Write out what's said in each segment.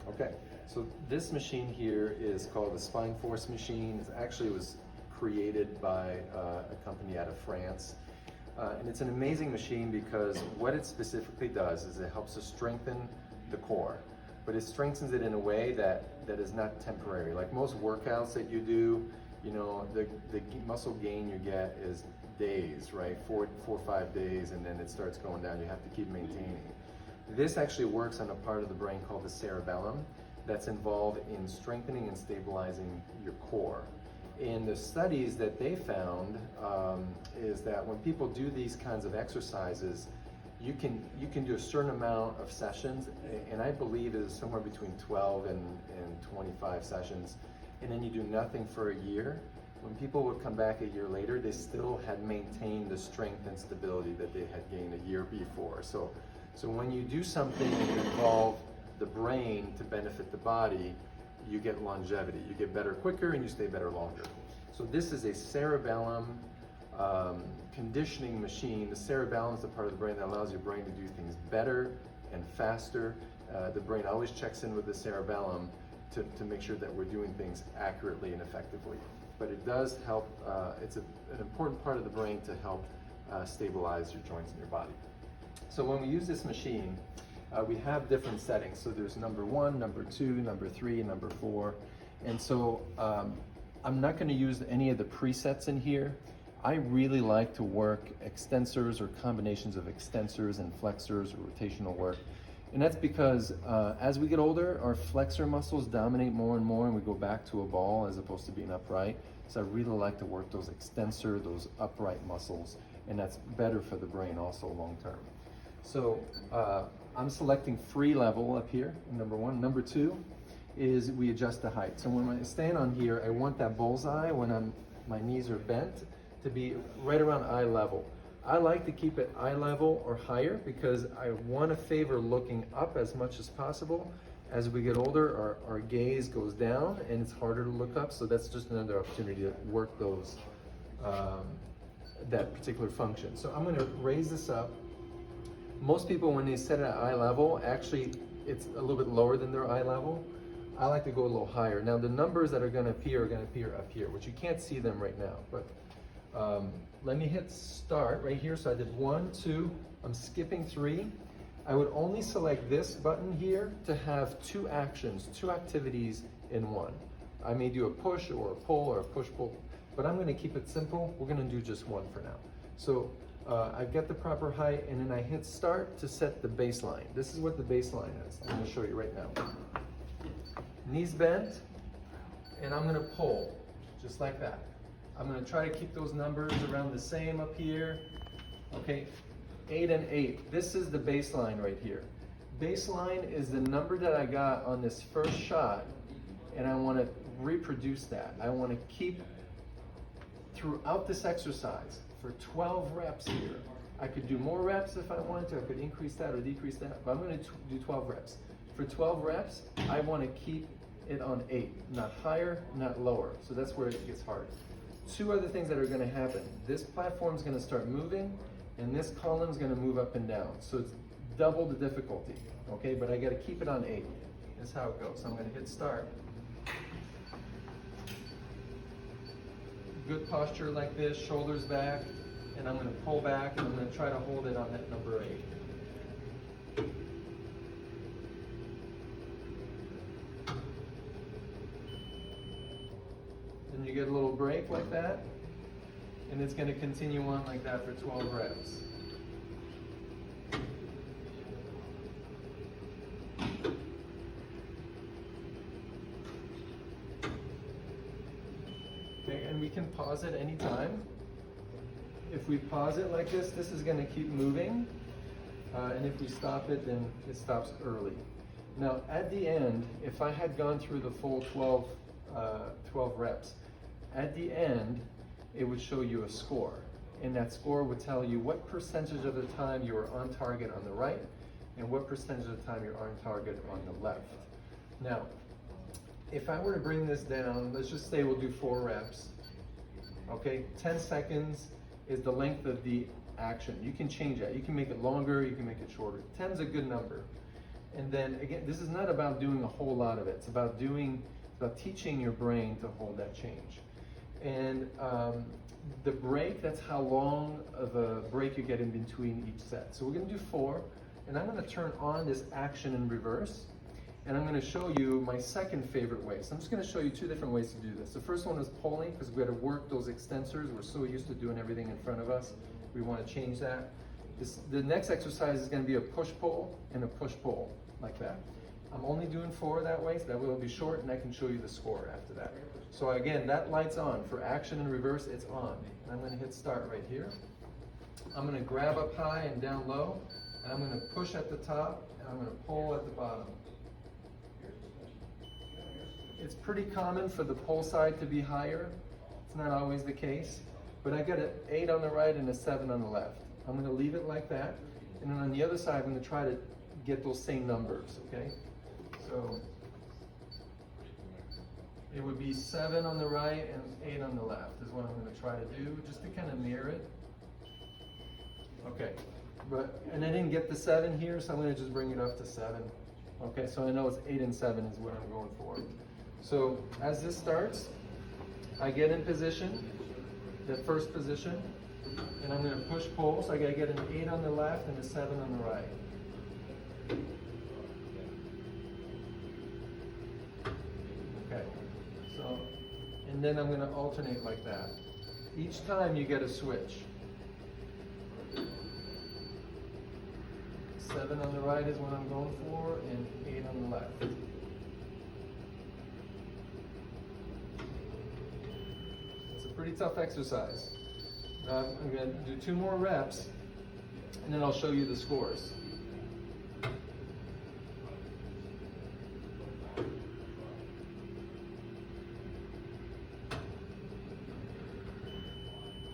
Okay, so this machine here is called the Spine Force machine. It actually was created by a company out of France. And it's an amazing machine because what it specifically does is it helps to strengthen the core, but it strengthens it in a way that is not temporary. Like most workouts that you do, you know, the muscle gain you get is days, right? Four or 5 days, and then it starts going down. You have to keep maintaining. This actually works on a part of the brain called the cerebellum that's involved in strengthening and stabilizing your core. And the studies that they found is that when people do these kinds of exercises, you can do a certain amount of sessions, and I believe it is somewhere between 12 and 25 sessions, and then you do nothing for a year. When people would come back a year later, they still had maintained the strength and stability that they had gained a year before. So when you do something that involves the brain to benefit the body, you get longevity. You get better quicker and you stay better longer. So this is a cerebellum conditioning machine. The cerebellum is the part of the brain that allows your brain to do things better and faster. The brain always checks in with the cerebellum to make sure that we're doing things accurately and effectively. But it does help, it's an important part of the brain to help stabilize your joints in your body. So when we use this machine, we have different settings. So there's number 1, number 2, number 3, number 4. And so I'm not going to use any of the presets in here. I really like to work extensors or combinations of extensors and flexors or rotational work. And that's because as we get older, our flexor muscles dominate more and more, and we go back to a ball as opposed to being upright. So I really like to work those extensor, those upright muscles, and that's better for the brain also long term. So I'm selecting free level up here, number 1. Number 2 is we adjust the height. So when I stand on here, I want that bullseye when my knees are bent to be right around eye level. I like to keep it eye level or higher because I want to favor looking up as much as possible. As we get older, our gaze goes down and it's harder to look up, so that's just another opportunity to work those that particular function. So I'm going to raise this up. Most people, when they set it at eye level, actually it's a little bit lower than their eye level. I like to go a little higher. Now the numbers that are going to appear up here, which you can't see them right now, but let me hit start right here. So I did 1, 2, I'm skipping 3. I would only select this button here to have 2 actions, 2 activities in one. I may do a push or a pull or a push-pull, but I'm going to keep it simple. We're going to do just one for now. So I've got the proper height, and then I hit start to set the baseline. This is what the baseline is. I'm going to show you right now. Knees bent, and I'm going to pull, just like that. I'm going to try to keep those numbers around the same up here. Okay, 8 and 8. This is the baseline right here. Baseline is the number that I got on this first shot, and I want to reproduce that. I want to keep throughout this exercise for 12 reps here. I could do more reps if I wanted to. I could increase that or decrease that, but I'm going to do 12 reps. For 12 reps, I want to keep it on 8, not higher, not lower. So that's where it gets hard. 2 other things that are going to happen. This platform is going to start moving, and this column is going to move up and down. So it's double the difficulty, okay? But I got to keep it on 8. That's how it goes. So I'm going to hit start. Good posture like this, shoulders back, and I'm going to pull back, and I'm going to try to hold it on that number 8. Then you get a little break like that, and it's going to continue on like that for 12 reps. Okay, and we can pause it anytime. If we pause it like this, this is going to keep moving, and if we stop it, then it stops early. Now, at the end, if I had gone through the full 12 reps, at the end, it would show you a score. And that score would tell you what percentage of the time you were on target on the right and what percentage of the time you're on target on the left. Now, if I were to bring this down, let's just say we'll do 4 reps. Okay, 10 seconds is the length of the action. You can change that. You can make it longer, you can make it shorter. 10 is a good number. And then again, this is not about doing a whole lot of it. It's about teaching your brain to hold that change. And the break, that's how long of a break you get in between each set. So we're gonna do 4, and I'm gonna turn on this action in reverse, and I'm gonna show you my second favorite way. So I'm just gonna show you 2 different ways to do this. The first one is pulling, because we gotta work those extensors. We're so used to doing everything in front of us. We wanna change that. The next exercise is gonna be a push-pull and a push-pull, like that. I'm only doing 4 that way, so that way it'll be short, and I can show you the score after that. So again, that light's on. For action in reverse, it's on. And I'm gonna hit start right here. I'm gonna grab up high and down low, and I'm gonna push at the top, and I'm gonna pull at the bottom. It's pretty common for the pull side to be higher. It's not always the case, but I got an 8 on the right and a 7 on the left. I'm gonna leave it like that, and then on the other side, I'm gonna try to get those same numbers, okay? So it would be 7 on the right and 8 on the left is what I'm going to try to do, just to kind of mirror it. Okay, and I didn't get the 7 here, so I'm going to just bring it up to 7. Okay, so I know it's 8 and 7 is what I'm going for. So as this starts, I get in position, the first position, and I'm going to push pull, so I got to get an 8 on the left and a 7 on the right. And then I'm going to alternate like that. Each time you get a switch. 7 on the right is what I'm going for, and 8 on the left. It's a pretty tough exercise. I'm going to do 2 more reps, and then I'll show you the scores.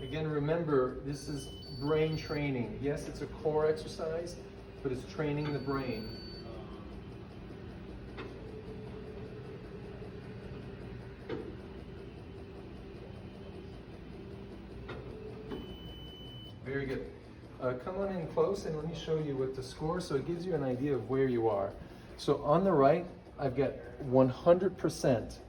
Again, remember, this is brain training. Yes, it's a core exercise, but it's training the brain. Very good. Come on in close and let me show you what the score, so it gives you an idea of where you are. So on the right, I've got 100%.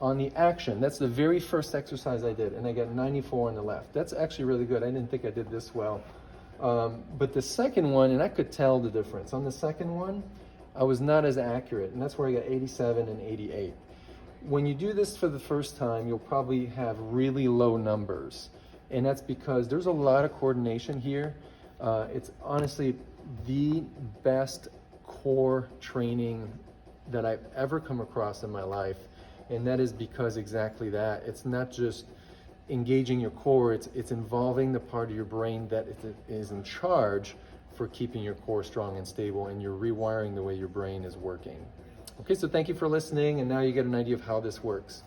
On the action, that's the very first exercise I did, and I got 94 on the left. That's actually really good. I didn't think I did this well. But the second one, and I could tell the difference. On the second one, I was not as accurate, and that's where I got 87 and 88. When you do this for the first time, you'll probably have really low numbers, and that's because there's a lot of coordination here. It's honestly the best core training that I've ever come across in my life. And that is because exactly that. It's not just engaging your core, it's involving the part of your brain that is in charge for keeping your core strong and stable, and you're rewiring the way your brain is working. Okay, so thank you for listening, and now you get an idea of how this works.